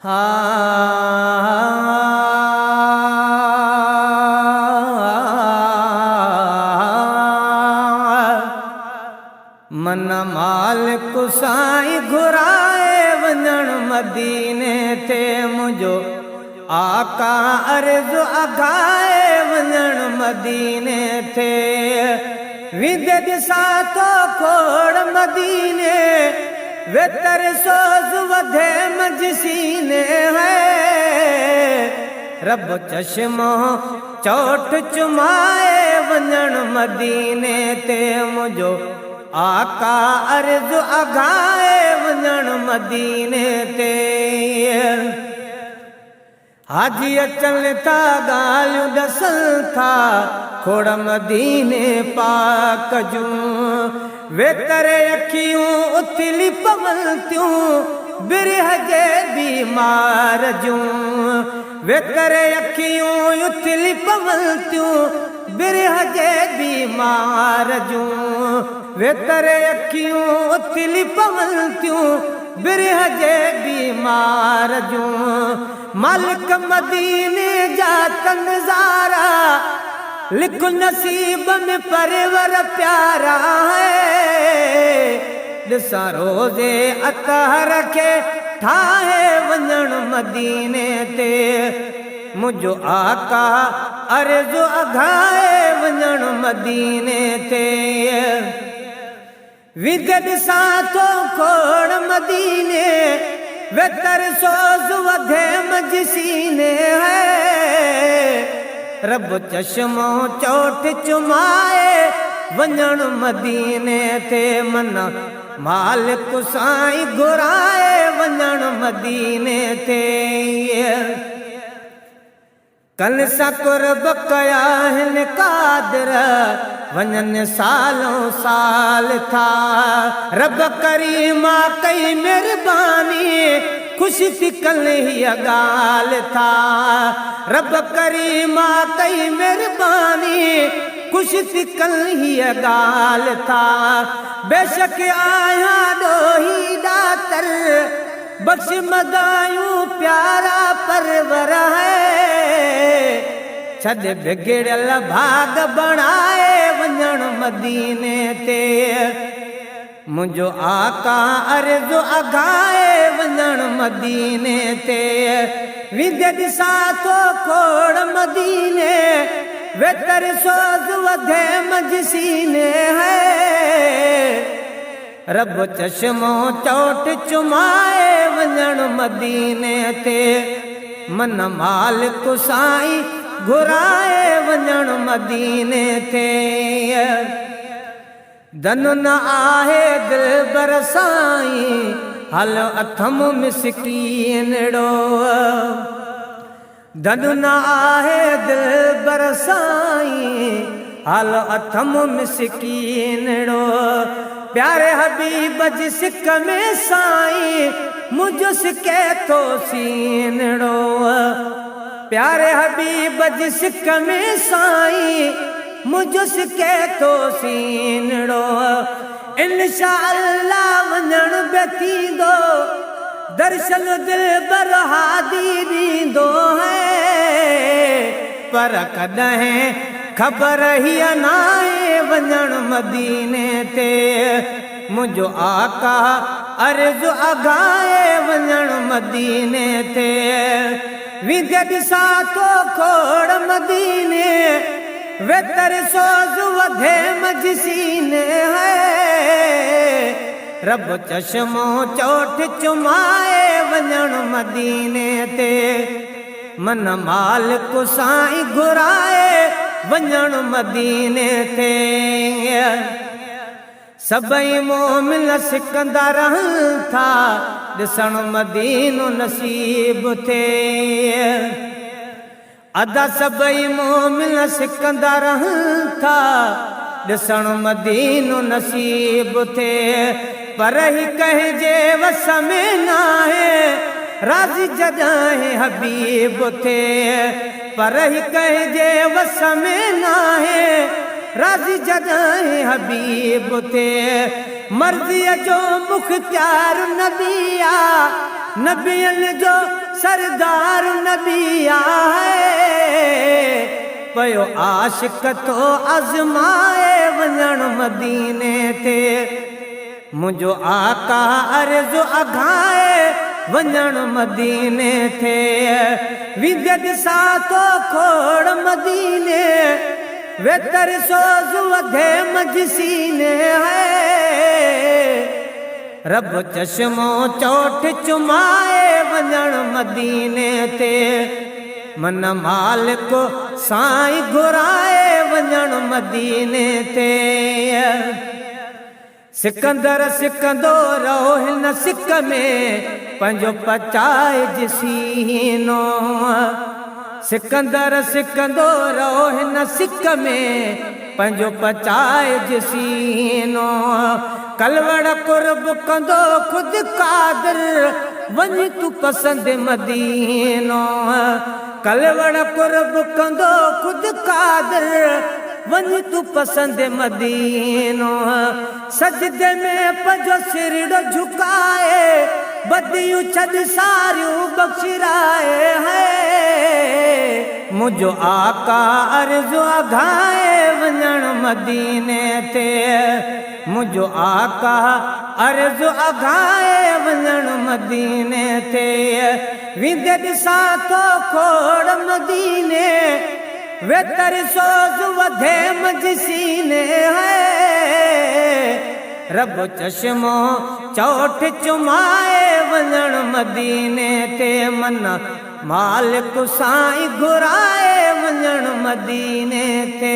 मन मालिक साईं घुराए वञण मदीने ते मुझो आका अर्ज़ अघाए वञण मदीने ते विंदे दिसा तो खोड़ मदीने वेतर सोज़ वधे मजसीने है रब चश्मो चोट चुमाए वञण मदीने ते मुझो आका अर्ज़ अघाए वञण मदीने ते हाजी अचनि था ॻाल्हियूं ॾसनि था खोड़ मदीने पाक जूं वेतरे अखियूं उथली पवनि थियूं बिरह जे बीमार जूं वेतरे अखियूं उथली पवनि थियूं बिरह जे बीमार जूं वेतरे अखियूं उथली पवनि थियूं बिरह जे बीमार जूं मालिक मदीने जा तनज़ारा लिख नसीब में परवर प्यारा है ॾिसां रोज़े अतहर खे ठाहे वञण मदीने ते मुझो आका अर्ज़ अघाए वञण मदीने ते विंदे ॾिसां तो खोड़ मदीने वेतर सोज़ वधे मजसीने है रब चश्मो चोट चुमाए वञण मदीने ते मन मालिक साईं घुराए वञण मदीने ते कल सां कुर्ब कया हिन कादिर वञनि सालों साल था रब करीमा कई महिरबानी खुशी थी कल हीअ ॻाल्हि था रब करीमा कई महिरबानी खुशी थी कल हीअ ॻाल्हि था बेशक आया ॾोही दातर बख्श मदायूं प्यारा परवर है छॾ बिगड़ियल भाग बणाए वञण मदीने ते मुझो आका अर्ज़ अघाए वञण मदीने ते विंदे दिसा तो खोड़ मदीने वेतर सोज़ वधे मजसीने है रब चश्मो चोट चुमाए वञण मदीने ते मन मालिक साईं घुराए वञण मदीने ते धन न आहे दिलबर साईं हल अथम मिसकीनड़ो धन न आहे दिलबर साईं हल अथम मिसकीनड़ो प्यारे हबीब जी सिक में साईं मुझो सिके थो सीनड़ो प्यारे हबीब जी सिक में साईं मुझो सिके थो सीनड़ो इंशाअल्लाह वञण बि थींदो दर्शन दिलबर हादी ॾींदो है पर कॾहिं ख़बर हीअ नाहे वञण मदीने ते मुझो आका अर्ज़ अघाए वञण मदीने ते विंदे दिसा तो खोड़ मदीने वेतर सोज़ वधे मजसीने है रब चश्मो चोट चुमाए वञण मदीने ते मन मालिक साईं घुराए वञण मदीने ते सभई मोमिन सिकंदा रहनि था ॾिसण मदीनो नसीब थे अदा सभई मोमिन सिकंदा रहनि था ॾिसण मदीनो नसीब थे पर ही कहिजे वस में नाहे राज़ी जॾहिं हबीब थे पर ही कहिजे वस में नाहे राज़ी जॾहिं हबीब थे मर्ज़ीअ जो मुख्तियार नबी आ नबियन जो सरदार नबी आहे पयो आशिक तो आज़माए वञण मदीने ते मुझो आका अर्ज़ु अघाए वञण मदीने थे विदद सातो खोड़ मदीने वेतर सोज़ वधे मजसीने है रब चश्मो चोट चुमाए वञण मदीने ते मन मालिक साईं घुराए वञण मदीने ते सिकंदर सिकंदो रहो हिन सिक में पंहिंजो पचाए जिसीनो सिकंदर सिकंदो रहो हिन सिक में पंहिंजो पचाए जिसीनो कलवड़ कुर्ब कंदो खुद कादर वञ तू पसंद मदीनो कलवड़ कुर्ब कंदो खुद कादर वञ तू पसंद मदीनो सजदे में पंहिंजो सिरड़ो झुकाए बदियूं छॾ सारियूं बख़्शिराए है मुझो आका अर्ज़ु अघाए वञण मदीने ते मुझो आका अर्ज़ु अघाए वञण मदीने ते विदद सातो खोड़ मदीने वेतर सोज़ वधे मजसीने है रब चश्मो चोट चुमाए वञण मदीने ते मन मालिक साईं घुराए वञण मदीने ते